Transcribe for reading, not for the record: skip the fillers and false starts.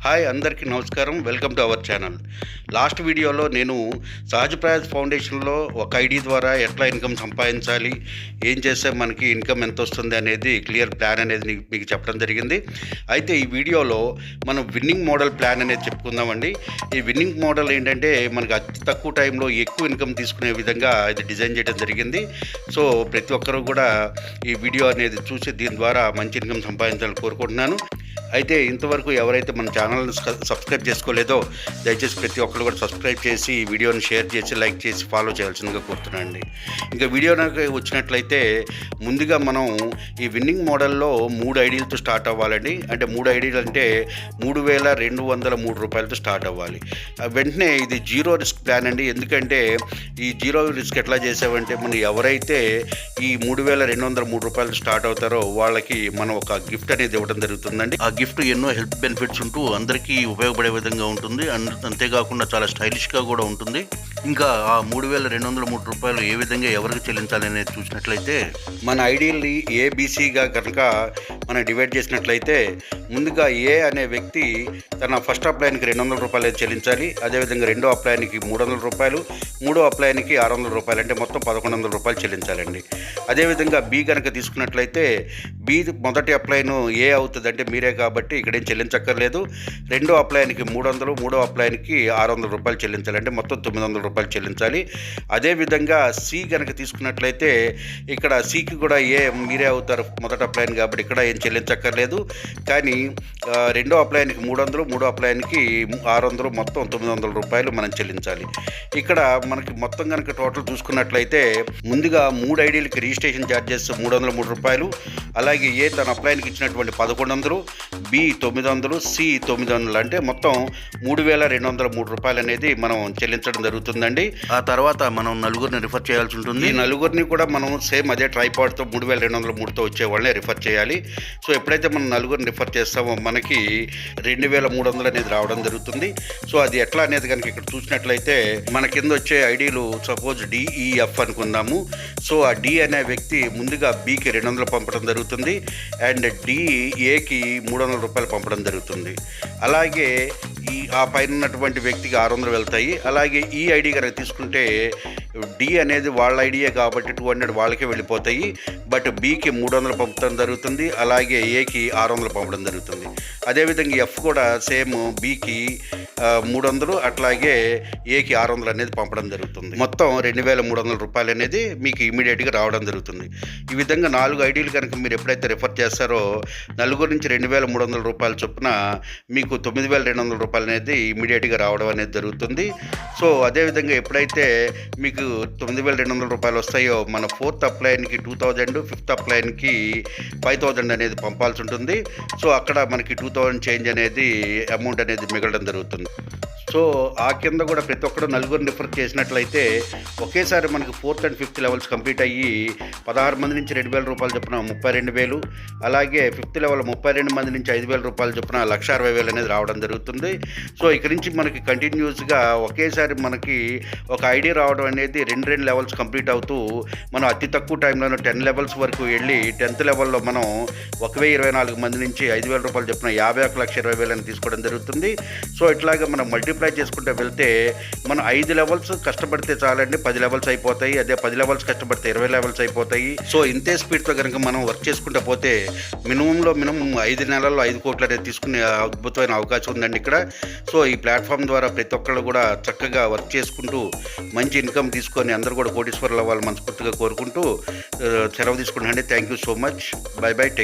Hi అందరికీ నమస్కారం. Welcome to our channel. Last వీడియోలో నేను సహజ్ ప్రయాస్ ఫౌండేషన్లో ఒక ఐడి ద్వారా ఎట్లా ఇన్కమ్ సంపాదించాలి, ఏం చేస్తే మనకి ఇన్కమ్ ఎంత వస్తుంది అనేది క్లియర్ ప్లాన్ అనేది మీకు చెప్పడం జరిగింది. అయితే ఈ వీడియోలో మనం విన్నింగ్ మోడల్ ప్లాన్ అనేది చెప్పుకుందామండి. ఈ విన్నింగ్ మోడల్ ఏంటంటే మనకి అతి తక్కువ టైంలో ఎక్కువ ఇన్కమ్ తీసుకునే విధంగా ఇది డిజైన్ చేయడం జరిగింది. సో ప్రతి ఒక్కరూ కూడా ఈ వీడియో అనేది చూసి దీని ద్వారా మంచి ఇన్కమ్ సంపాదించాలని కోరుకుంటున్నాను. అయితే ఇంతవరకు ఎవరైతే మన ఛానల్ని సబ్స్క్రైబ్ చేసుకోలేదో దయచేసి ప్రతి ఒక్కరు కూడా సబ్స్క్రైబ్ చేసి ఈ వీడియోని షేర్ చేసి లైక్ చేసి ఫాలో చేయాల్సిందిగా కోరుతున్నానండి. ఇంకా వీడియో నాకు వచ్చినట్లయితే ముందుగా మనం ఈ విన్నింగ్ మోడల్లో 3 ఐడీలతో స్టార్ట్ అవ్వాలండి. అంటే 3 ఐడీలు అంటే 3,203 రూపాయలతో స్టార్ట్ అవ్వాలి. వెంటనే ఇది జీరో రిస్క్ ప్లాన్ అండి. ఎందుకంటే ఈ జీరో రిస్క్ ఎట్లా చేసామంటే మనం ఎవరైతే ఈ 3,203 రూపాయలు స్టార్ట్ అవుతారో వాళ్ళకి మనం ఒక గిఫ్ట్ అనేది ఇవ్వడం జరుగుతుందండి. ఆ గిఫ్ట్ ఎన్నో హెల్త్ బెనిఫిట్స్ ఉంటూ అందరికీ ఉపయోగపడే విధంగా ఉంటుంది. అంతేకాకుండా చాలా స్టైలిష్గా కూడా ఉంటుంది. ఇంకా ఆ 3,203 రూపాయలు ఏ విధంగా ఎవరికి చెల్లించాలి అనేది చూసినట్లయితే మన ఐడియల్ని ఏబీసీగా కనుక మనం డివైడ్ చేసినట్లయితే ముందుగా ఏ అనే వ్యక్తి తన ఫస్ట్ అప్లైన్కి 200 రూపాయలు చెల్లించాలి. అదేవిధంగా రెండో అప్లైన్కి 300 రూపాయలు, మూడో అప్లైన్కి 600 రూపాయలు, అంటే మొత్తం 1,100 రూపాయలు చెల్లించాలండి. అదేవిధంగా బి కనుక తీసుకున్నట్లయితే బి మొదటి అప్లైన్ ఏ అవుతుంది అంటే మీరే కాబట్టి ఇక్కడేం చెల్లించక్కర్లేదు. రెండో అప్లైన్కి 300, మూడో అప్లైన్కి 600 రూపాయలు చెల్లించాలి, అంటే మొత్తం 900 రూపాయలు చెల్లించాలి. అదేవిధంగా సి కనుక తీసుకున్నట్లయితే ఇక్కడ సికి కూడా మీరే అవుతారు మొదటి అప్లైన్ కాబట్టి ఇక్కడ ఏం చెల్లించక్కర్లేదు. కానీ రెండో అప్లైన్కి 300, మూడో అప్లైన్కి 600, మొత్తం 900 రూపాయలు మనం చెల్లించాలి. ఇక్కడ మనకి మొత్తం కనుక టోటల్ చూసుకున్నట్లయితే ముందుగా 3 ఐడీలకి రిజిస్ట్రేషన్ ఛార్జెస్ 303 రూపాయలు, అలాగే ఏ తన అప్లైన్కి ఇచ్చినటువంటి 1,100, బి 900, సి 900, అంటే మొత్తం 3,203 రూపాయలు అనేది మనం చెల్లించడం జరుగుతుందండి. ఆ తర్వాత మనం నలుగురిని రిఫర్ చేయాల్సి ఉంటుంది. ఈ నలుగురిని కూడా మనం సేమ్ అదే ట్రైపాడ్తో 3,203తో వచ్చే వాళ్ళని రిఫర్ చేయాలి. సో ఎప్పుడైతే మనం నలుగురిని రిఫర్ చేస్తామో మనకి 2,300 అనేది రావడం జరుగుతుంది. సో అది ఎట్లా అనేది కనుక ఇక్కడ చూసినట్లయితే మన కింద వచ్చే ఐడీలు సపోజ్ డిఈఎఫ్ అనుకుందాము. సో ఆ డి అనే వ్యక్తి ముందుగా బికి 200 పంపడం జరుగుతుంది, అండ్ డిఏకి 300 రూపాయలు పంపడం జరుగుతుంది. అలాగే ఆ పైన ఉన్నటువంటి వ్యక్తికి 600 వెళ్తాయి. అలాగే ఈ ఐడి కనుక తీసుకుంటే డి అనేది వాళ్ళ ఐడియే కాబట్టి 200 వాళ్ళకే వెళ్ళిపోతాయి. బట్ బికి 300 పంపడం జరుగుతుంది, అలాగే ఏకి 600 పంపడం జరుగుతుంది. అదేవిధంగా ఎఫ్ కూడా సేమ్ బికి 300, అట్లాగే ఏకి 600 అనేది పంపడం జరుగుతుంది. మొత్తం 2,300 రూపాయలు అనేది మీకు ఇమీడియట్గా రావడం జరుగుతుంది. ఈ విధంగా 4 ఐడీలు కనుక మీరు ఎప్పుడైతే రిఫర్ చేస్తారో నలుగురు నుంచి 2,300 రూపాయలు చొప్పున మీకు 9,200 రూపాయలు అనేది ఇమీడియట్గా రావడం అనేది జరుగుతుంది. సో అదేవిధంగా ఎప్పుడైతే మీకు 9,200 రూపాయలు వస్తాయో మన 4th అప్లైన్కి 2,000, 5th అప్లైన్కి 5,000 అనేది పంపాల్సి ఉంటుంది. సో అక్కడ మనకి 2,000 చేంజ్ అనేది అమౌంట్ అనేది మిగలడం జరుగుతుంది. సో ఆ కింద కూడా ప్రతి ఒక్కరు నలుగురిని రిఫర్ చేసినట్లయితే ఒకేసారి మనకి 4th and 5th levels complete అయ్యి 16 మంది నుంచి 2,000 రూపాయలు చొప్పున 32,000, అలాగే 5th లెవెల్ 32 మంది నుంచి 5,000 రూపాయలు చొప్పున 1,60,000 అనేది రావడం జరుగుతుంది. సో ఇక్కడి నుంచి మనకి కంటిన్యూస్గా ఒకేసారి మనకి ఒక ఐడియా రావడం అనేది 2 లెవెల్స్ కంప్లీట్ అవుతూ మనం అతి తక్కువ టైంలోనే 10 లెవెల్స్ వరకు వెళ్ళి 10th లెవెల్లో మనం 1,024 మంది నుంచి 5,000 రూపాయలు చొప్పున 51,20,000 అని తీసుకోవడం జరుగుతుంది. సో ఇట్లాగా మనం మల్టిప్లై చేసుకుంటే వెళ్తే మనం 5 లెవెల్స్ కష్టపడితే చాలండి 10 లెవెల్స్ అయిపోతాయి. అదే 10 లెవెల్స్ కష్టపడితే 20 లెవెల్స్ అయిపోతాయి. సో ఇంతే స్పీడ్తో కనుక మనం వర్క్ చేసుకుంటే పోతే మినిమం 5 నెలల్లో 5 కోట్లు అనేది తీసుకునే అద్భుతమైన అవకాశం ఉందండి ఇక్కడ. సో ఈ ప్లాట్ఫామ్ ద్వారా ప్రతి ఒక్కళ్ళు కూడా చక్కగా వర్క్ చేసుకుంటూ మంచి ఇన్కమ్ తీసుకొని అందరూ కూడా కోటీశ్వరులు అవ్వాలని మనస్ఫూర్తిగా కోరుకుంటూ సెలవు తీసుకుంటానండి. Thank you so much. By by. Take